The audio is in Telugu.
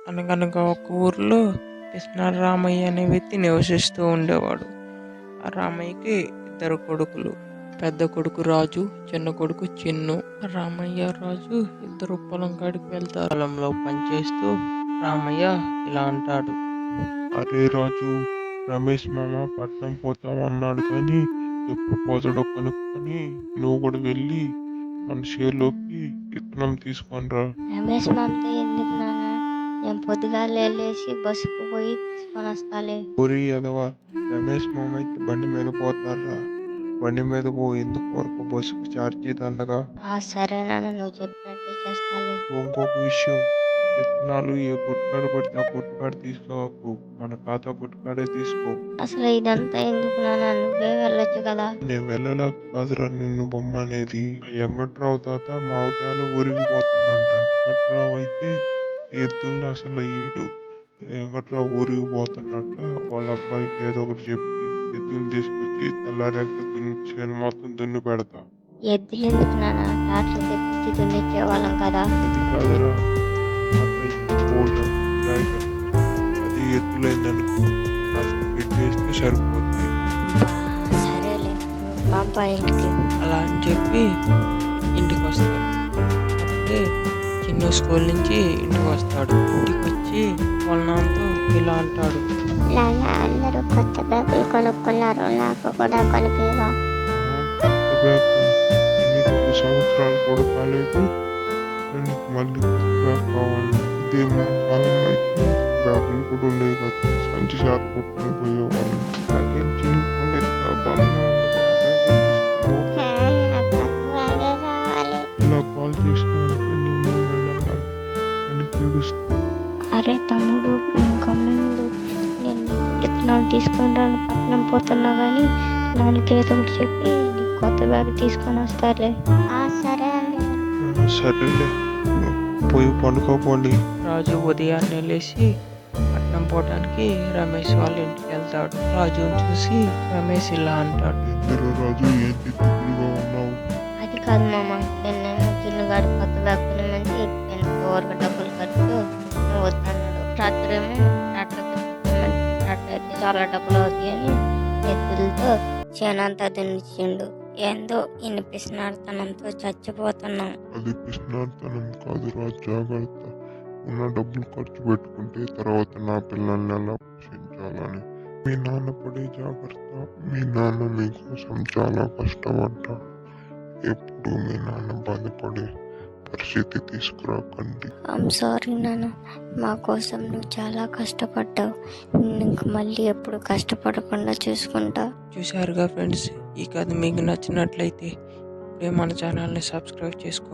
అనగనగా ఒక ఊరిలో పిసినారి రామయ్య అనే వ్యక్తి నివసిస్తూ ఉండేవాడు. ఆ రామయ్యకి ఇద్దరు కొడుకులు. పెద్ద కొడుకు రాజు, చిన్న కొడుకు చిన్ను. రామయ్య, రాజు ఇద్దరు పొలం కాడికి వెళ్తారు. పొలంలో పనిచేస్తూ రామయ్య ఇలా అంటాడు. అరే రాజు, రమేష్ మామ పట్నం పోతామన్నాడు కానీ ఎప్పుడు పోతాడో కనుక్కొని నువ్వు కూడా వెళ్ళి మన షేర్లోకి విత్తనం తీసుకొనిరా. రమేష్ మామతో ఎందుకు నాన్న? నేను పొద్దుగాల వెళ్ళేసి బస్సుకు పోయి తీసుకొని వస్తాలే. ఊరి ఎదవా, రమేష్ మామ అయితే బండి మీద పోతారా? బండి మీద పో, ఎందుకు వరకు బస్సుకు ఛార్జీ దండగా. సరే నాన్న, నువ్వు చెప్పినట్టే చేస్తాలే. ఇంకొక విషయం, విత్తనాలు ఏ కొట్టుకాడ పడితే ఆ కొట్టుకాడ తీసుకోకు, మన ఖాతా కొట్టుకాడే తీసుకో. అసలు ఇదంతా ఎందుకు నాన్న? నువ్వే వెళ్ళొచ్చు కదా. నేను వెళ్ళలేక కాదురా నిన్ను బొమ్మనేది. వెంకట్రావు తాత మా అవటాలు ఊరిగిపోతుందంట. వెంకట్రావు అయితే ఎద్దుల్ని అసలు ఈడు. వెంకట్రావు ఊరిగిపోతున్నట్ట వాళ్ళ అబ్బాయికి ఏదో ఒకటి చెప్పి ఎద్దుని తీసుకొచ్చి తెల్లారేక చేను మొత్తం దున్ని పెడతా. ఎద్దులు ఎందుకు నాన్న? ట్రాక్టర్ తెప్పించి దున్నిచ్చే వాళ్ళం కదా. అది కాదురా, డ్రైవర్ అది ఎద్దులైందనుకో కాస్త పెట్టేస్తే సరిపోతుంది. సరేలే, పంపా ఇంటికి. అలా అని చెప్పి ఇంటికి వస్తాడు. అప్పుడే చిన్న స్కూల్ నుంచి ఇంటికి వస్తాడు. ఇంటికి వచ్చి వాళ్ళ నాన్నతో ఇలా అంటాడు. నాన్న, అందరూ కొత్త బ్యాగులు కొనుక్కున్నారు, నాకు కూడా కొనిపివా? కొత్త బ్యాగ్ నీకు 2 సంవత్సరాలు కూడా కాలేదు, నీకు మళ్ళీ కొత్త బ్యాగ్ కావాలి. ఇదేమో కాలం అయితే బ్యాగులు కూడా ఉండేవి కదా, సంచి షాప్ కొట్టుకుని పోయేవాళ్ళు. నాకేం చిన్నప్పుడు బాగానే ఉంది కదా, ఇలా కాల్ చేసినాక నేను వెళ్ళాలి అని పిలుస్తా. అరే తమ్ముడు, ఇంకా ముందు నేను విత్తనాలు తీసుకొని రాను, పట్నం పోతున్నా కానీ నాలుగేదో ఒకటి చెప్పి నీకు కొత్త బ్యాగ్ తీసుకొని వస్తాలే. సరే అండి. సరేలే, పోయి పండుకోపోండి. రాజు ఉదయాన్నే లేచి పట్నం పోవడానికి రమేష్ వాళ్ళ ఇంటికి వెళ్తాడు. రాజుని చూసి రమేష్ ఇలా అంటాడు. ఇద్దరు రాజు ఏంటి దిగులుగా ఉన్నావు? అది కాదు మామ, నేను చిన్నగాడు కొత్త బ్యాగ్ కొనమని చెప్పాను. ఓవర్గా డబ్బులు ఖర్చు నువ్వు వద్దన్నాడు. ట్రాక్టర్ అయితే చాలా డబ్బులు అవుతాయి అని ఎద్దులతో చేనంతా దున్నిచ్చిండు. ఏందో వినిపిస్తున్నాడుతనంతో చచ్చిపోతున్నాం. అది పిసినార్తనం కాదురా, జాగ్రత్త. ఉన్న డబ్బులు ఖర్చు పెట్టుకుంటే తర్వాత నా పిల్లల్ని ఎలా పోషించాలని. మీ నాన్న పడే జాగ్రత్త. మీ నాన్న మీకోసం చాలా కష్టపడ్డా. ఎప్పుడు మీ నాన్న బాధపడే పరిస్థితి తీసుకురాకండి. సారీ నాన్న, మా కోసం నువ్వు చాలా కష్టపడ్డావు. ఇంక మళ్ళీ ఎప్పుడు కష్టపడకుండా చూసుకుంటా. చూశారుగా ఫ్రెండ్స్, ఈ కథ మీకు నచ్చినట్లయితే ఇప్పుడే మన ఛానల్ని సబ్స్క్రైబ్ చేసుకోండి.